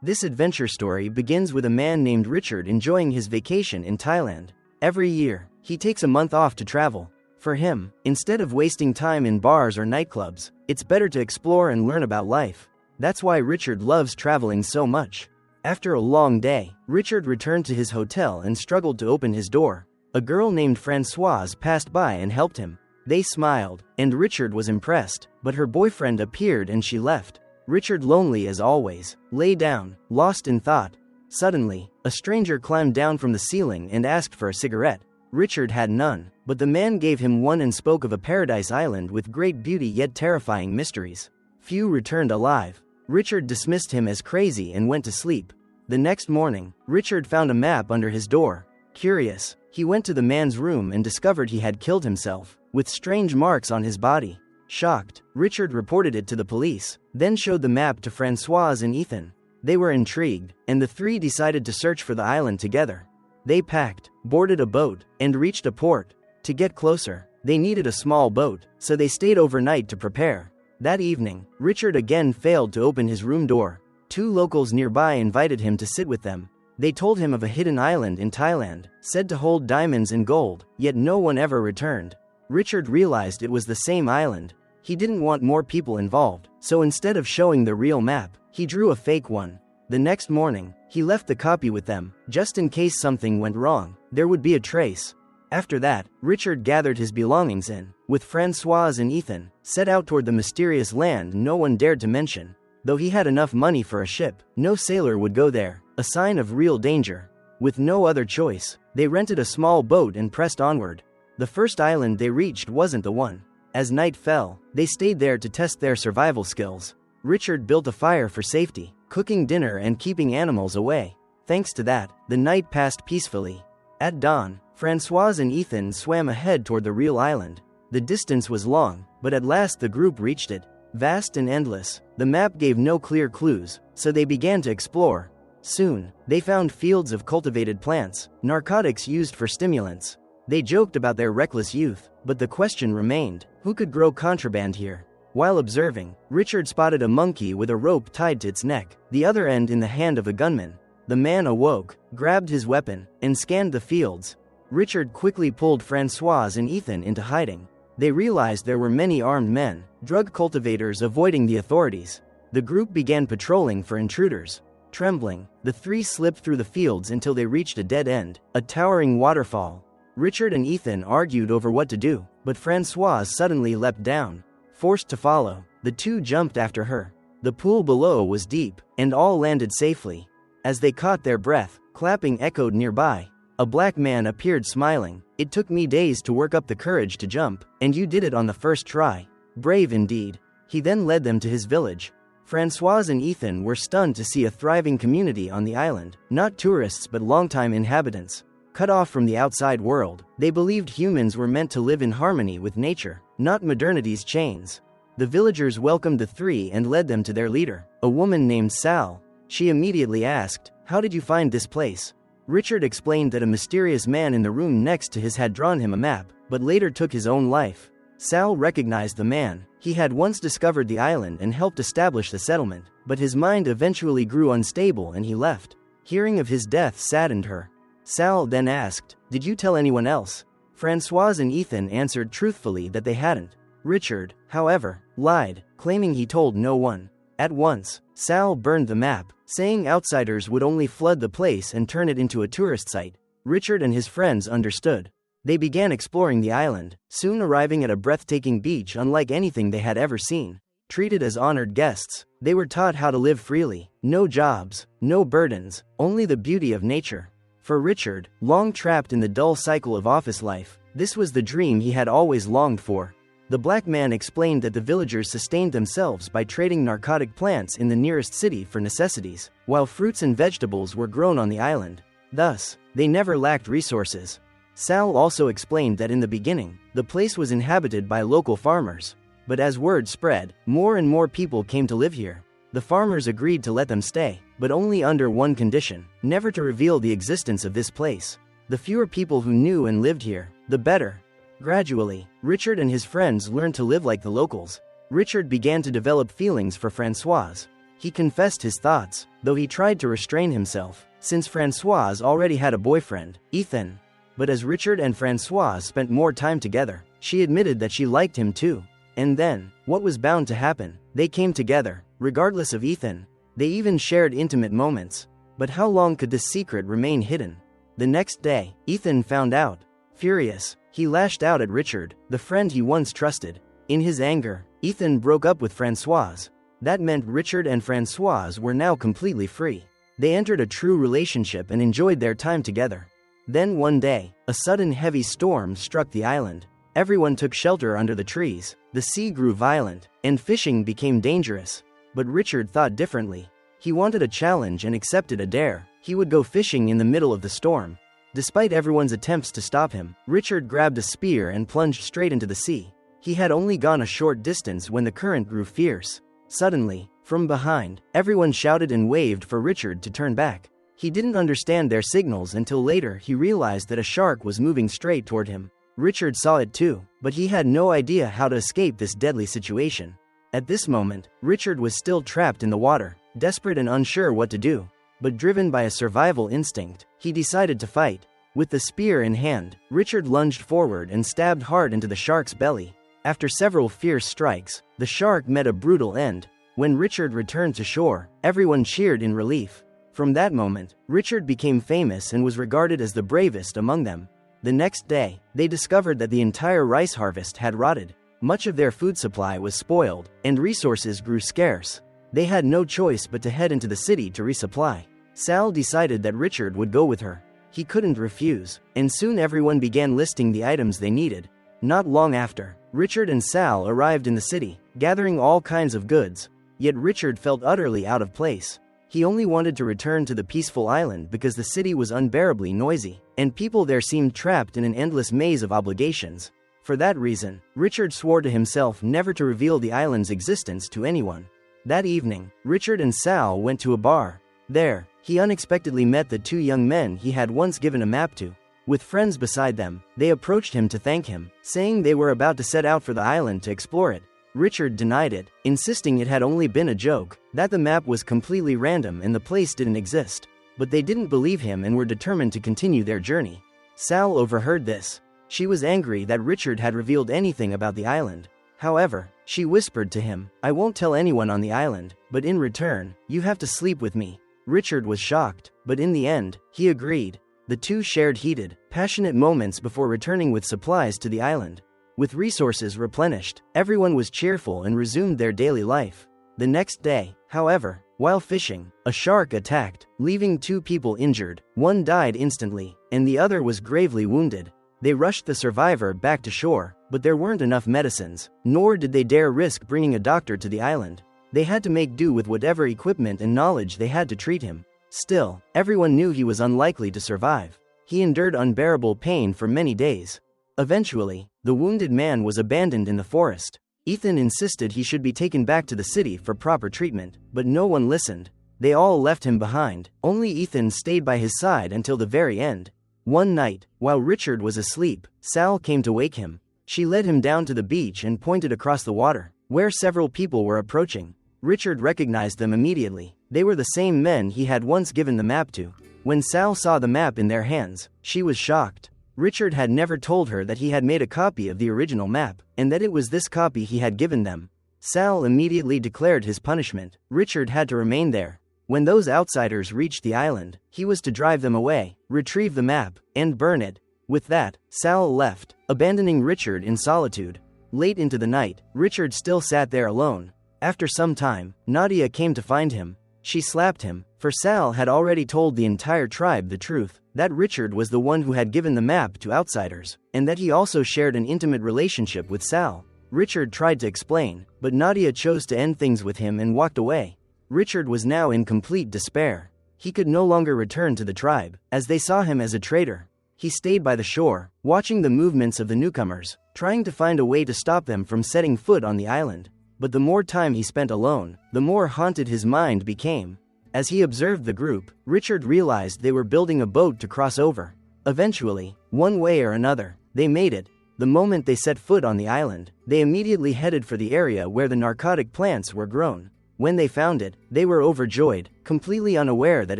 This adventure story begins with a man named Richard enjoying his vacation in Thailand. Every year, he takes a month off to travel. For him, instead of wasting time in bars or nightclubs, it's better to explore and learn about life. That's why Richard loves traveling so much. After a long day, Richard returned to his hotel and struggled to open his door. A girl named Françoise passed by and helped him. They smiled, and Richard was impressed, but her boyfriend appeared and she left. Richard, lonely as always, lay down, lost in thought. Suddenly, a stranger climbed down from the ceiling and asked for a cigarette. Richard had none, but the man gave him one and spoke of a paradise island with great beauty yet terrifying mysteries. Few returned alive. Richard dismissed him as crazy and went to sleep. The next morning, Richard found a map under his door. Curious, he went to the man's room and discovered he had killed himself, with strange marks on his body. Shocked, Richard reported it to the police, then showed the map to Françoise and Ethan. They were intrigued, and the three decided to search for the island together. They packed, boarded a boat, and reached a port. To get closer, they needed a small boat, so they stayed overnight to prepare. That evening, Richard again failed to open his room door. Two locals nearby invited him to sit with them. They told him of a hidden island in Thailand, said to hold diamonds and gold, yet no one ever returned. Richard realized it was the same island. He didn't want more people involved, so instead of showing the real map, he drew a fake one. The next morning, he left the copy with them, just in case something went wrong. There would be a trace. After that, Richard gathered his belongings and, with Françoise and Ethan, set out toward the mysterious land no one dared to mention. Though he had enough money for a ship, no sailor would go there, a sign of real danger. With no other choice, they rented a small boat and pressed onward. The first island they reached wasn't the one. As night fell, they stayed there to test their survival skills. Richard built a fire for safety, cooking dinner and keeping animals away. Thanks to that, the night passed peacefully. At dawn, Françoise and Ethan swam ahead toward the real island. The distance was long, but at last the group reached it. Vast and endless, the map gave no clear clues, so they began to explore. Soon, they found fields of cultivated plants, narcotics used for stimulants. They joked about their reckless youth, but the question remained, who could grow contraband here? While observing, Richard spotted a monkey with a rope tied to its neck, the other end in the hand of a gunman. The man awoke, grabbed his weapon, and scanned the fields. Richard quickly pulled Françoise and Ethan into hiding. They realized there were many armed men, drug cultivators avoiding the authorities. The group began patrolling for intruders. Trembling, the three slipped through the fields until they reached a dead end, a towering waterfall. Richard and Ethan argued over what to do, but Françoise suddenly leapt down. Forced to follow, the two jumped after her. The pool below was deep, and all landed safely. As they caught their breath, clapping echoed nearby. A black man appeared smiling. It took me days to work up the courage to jump, and you did it on the first try. Brave indeed. He then led them to his village. Françoise and Ethan were stunned to see a thriving community on the island, not tourists but longtime inhabitants. Cut off from the outside world, they believed humans were meant to live in harmony with nature, not modernity's chains. The villagers welcomed the three and led them to their leader, a woman named Sal. She immediately asked, "How did you find this place?" Richard explained that a mysterious man in the room next to his had drawn him a map, but later took his own life. Sal recognized the man. He had once discovered the island and helped establish the settlement, but his mind eventually grew unstable and he left. Hearing of his death saddened her. Sal then asked, "Did you tell anyone else?" Françoise and Ethan answered truthfully that they hadn't. Richard, however, lied, claiming he told no one. At once, Sal burned the map, saying outsiders would only flood the place and turn it into a tourist site. Richard and his friends understood. They began exploring the island, soon arriving at a breathtaking beach unlike anything they had ever seen. Treated as honored guests, they were taught how to live freely. No jobs, no burdens, only the beauty of nature. For Richard, long trapped in the dull cycle of office life, this was the dream he had always longed for. The black man explained that the villagers sustained themselves by trading narcotic plants in the nearest city for necessities, while fruits and vegetables were grown on the island. Thus, they never lacked resources. Sal also explained that in the beginning, the place was inhabited by local farmers. But as word spread, more and more people came to live here. The farmers agreed to let them stay, but only under one condition: never to reveal the existence of this place. The fewer people who knew and lived here, the better. Gradually, Richard and his friends learned to live like the locals. Richard began to develop feelings for Françoise. He confessed his thoughts, though he tried to restrain himself, since Francoise already had a boyfriend, Ethan. But as Richard and Francoise spent more time together, she admitted that she liked him too. And then, what was bound to happen? They came together, regardless of Ethan. They even shared intimate moments. But how long could this secret remain hidden? The next day, Ethan found out. Furious, he lashed out at Richard, the friend he once trusted. In his anger, Ethan broke up with Francoise. That meant Richard and Francoise were now completely free. They entered a true relationship and enjoyed their time together. Then one day, a sudden heavy storm struck the island. Everyone took shelter under the trees. The sea grew violent, and fishing became dangerous. But Richard thought differently. He wanted a challenge and accepted a dare. He would go fishing in the middle of the storm. Despite everyone's attempts to stop him, Richard grabbed a spear and plunged straight into the sea. He had only gone a short distance when the current grew fierce. Suddenly, from behind, everyone shouted and waved for Richard to turn back. He didn't understand their signals until later he realized that a shark was moving straight toward him. Richard saw it too, but he had no idea how to escape this deadly situation. At this moment, Richard was still trapped in the water, desperate and unsure what to do. But driven by a survival instinct, he decided to fight. With the spear in hand, Richard lunged forward and stabbed hard into the shark's belly. After several fierce strikes, the shark met a brutal end. When Richard returned to shore, everyone cheered in relief. From that moment, Richard became famous and was regarded as the bravest among them. The next day, they discovered that the entire rice harvest had rotted. Much of their food supply was spoiled, and resources grew scarce. They had no choice but to head into the city to resupply. Sal decided that Richard would go with her. He couldn't refuse, and soon everyone began listing the items they needed. Not long after, Richard and Sal arrived in the city, gathering all kinds of goods. Yet Richard felt utterly out of place. He only wanted to return to the peaceful island because the city was unbearably noisy, and people there seemed trapped in an endless maze of obligations. For that reason, Richard swore to himself never to reveal the island's existence to anyone. That evening, Richard and Sal went to a bar. There, he unexpectedly met the two young men he had once given a map to. With friends beside them, they approached him to thank him, saying they were about to set out for the island to explore it. Richard denied it, insisting it had only been a joke, that the map was completely random and the place didn't exist. But they didn't believe him and were determined to continue their journey. Sal overheard this. She was angry that Richard had revealed anything about the island. However, she whispered to him, "I won't tell anyone on the island, but in return, you have to sleep with me." Richard was shocked, but in the end, he agreed. The two shared heated, passionate moments before returning with supplies to the island. With resources replenished, everyone was cheerful and resumed their daily life. The next day, however, while fishing, a shark attacked, leaving two people injured. One died instantly, and the other was gravely wounded. They rushed the survivor back to shore, but there weren't enough medicines, nor did they dare risk bringing a doctor to the island. They had to make do with whatever equipment and knowledge they had to treat him. Still, everyone knew he was unlikely to survive. He endured unbearable pain for many days. Eventually, the wounded man was abandoned in the forest. Ethan insisted he should be taken back to the city for proper treatment, but no one listened. They all left him behind. Only Ethan stayed by his side until the very end. One night, while Richard was asleep, Sal came to wake him. She led him down to the beach and pointed across the water, where several people were approaching. Richard recognized them immediately. They were the same men he had once given the map to. When Sal saw the map in their hands, she was shocked. Richard had never told her that he had made a copy of the original map, and that it was this copy he had given them. Sal immediately declared his punishment. Richard had to remain there. When those outsiders reached the island, he was to drive them away, retrieve the map, and burn it. With that, Sal left, abandoning Richard in solitude. Late into the night, Richard still sat there alone. After some time, Nadia came to find him. She slapped him, for Sal had already told the entire tribe the truth, that Richard was the one who had given the map to outsiders, and that he also shared an intimate relationship with Sal. Richard tried to explain, but Nadia chose to end things with him and walked away. Richard was now in complete despair. He could no longer return to the tribe, as they saw him as a traitor. He stayed by the shore, watching the movements of the newcomers, trying to find a way to stop them from setting foot on the island. But the more time he spent alone, the more haunted his mind became. As he observed the group, Richard realized they were building a boat to cross over. Eventually, one way or another, they made it. The moment they set foot on the island, they immediately headed for the area where the narcotic plants were grown. When they found it, they were overjoyed, completely unaware that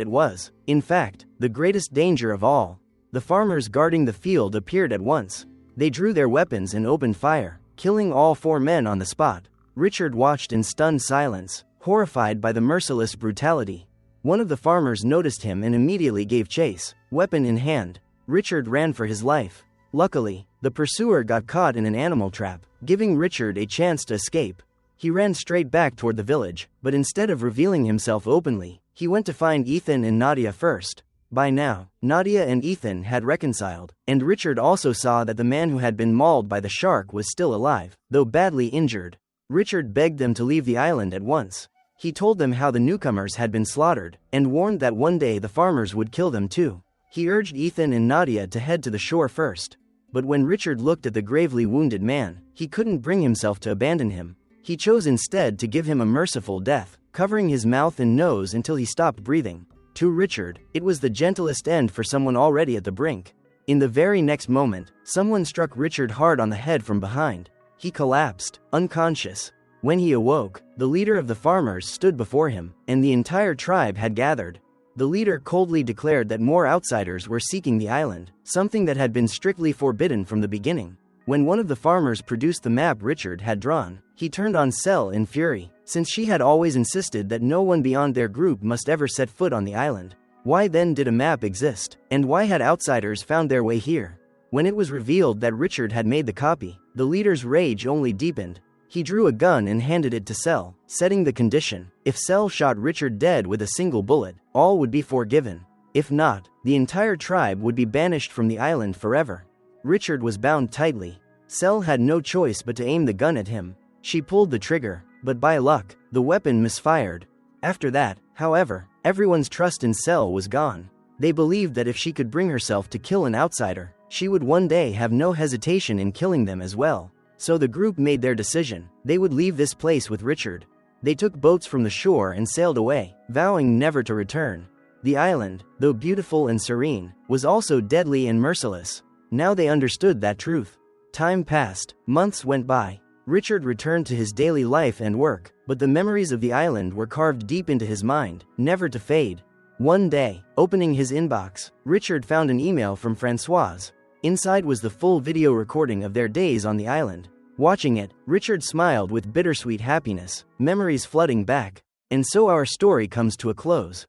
it was, in fact, the greatest danger of all. The farmers guarding the field appeared at once. They drew their weapons and opened fire, killing all 4 men on the spot. Richard watched in stunned silence, horrified by the merciless brutality. One of the farmers noticed him and immediately gave chase, weapon in hand. Richard ran for his life. Luckily, the pursuer got caught in an animal trap, giving Richard a chance to escape. He ran straight back toward the village, but instead of revealing himself openly, he went to find Ethan and Nadia first. By now, Nadia and Ethan had reconciled, and Richard also saw that the man who had been mauled by the shark was still alive, though badly injured. Richard begged them to leave the island at once. He told them how the newcomers had been slaughtered, and warned that one day the farmers would kill them too. He urged Ethan and Nadia to head to the shore first. But when Richard looked at the gravely wounded man, he couldn't bring himself to abandon him. He chose instead to give him a merciful death, covering his mouth and nose until he stopped breathing. To Richard, it was the gentlest end for someone already at the brink. In the very next moment, someone struck Richard hard on the head from behind. He collapsed, unconscious. When he awoke, the leader of the farmers stood before him, and the entire tribe had gathered. The leader coldly declared that more outsiders were seeking the island, something that had been strictly forbidden from the beginning. When one of the farmers produced the map Richard had drawn, he turned on Sel in fury, since she had always insisted that no one beyond their group must ever set foot on the island. Why then did a map exist, and why had outsiders found their way here? When it was revealed that Richard had made the copy, the leader's rage only deepened. He drew a gun and handed it to Sel, setting the condition: if Sel shot Richard dead with a single bullet, all would be forgiven. If not, the entire tribe would be banished from the island forever. Richard was bound tightly. Sel had no choice but to aim the gun at him. She pulled the trigger, but by luck, the weapon misfired. After that, however, everyone's trust in Sel was gone. They believed that if she could bring herself to kill an outsider, she would one day have no hesitation in killing them as well. So the group made their decision: they would leave this place with Richard. They took boats from the shore and sailed away, vowing never to return. The island, though beautiful and serene, was also deadly and merciless. Now they understood that truth. Time passed, months went by. Richard returned to his daily life and work, but the memories of the island were carved deep into his mind, never to fade. One day, opening his inbox, Richard found an email from Françoise. Inside was the full video recording of their days on the island. Watching it, Richard smiled with bittersweet happiness, memories flooding back. And so our story comes to a close.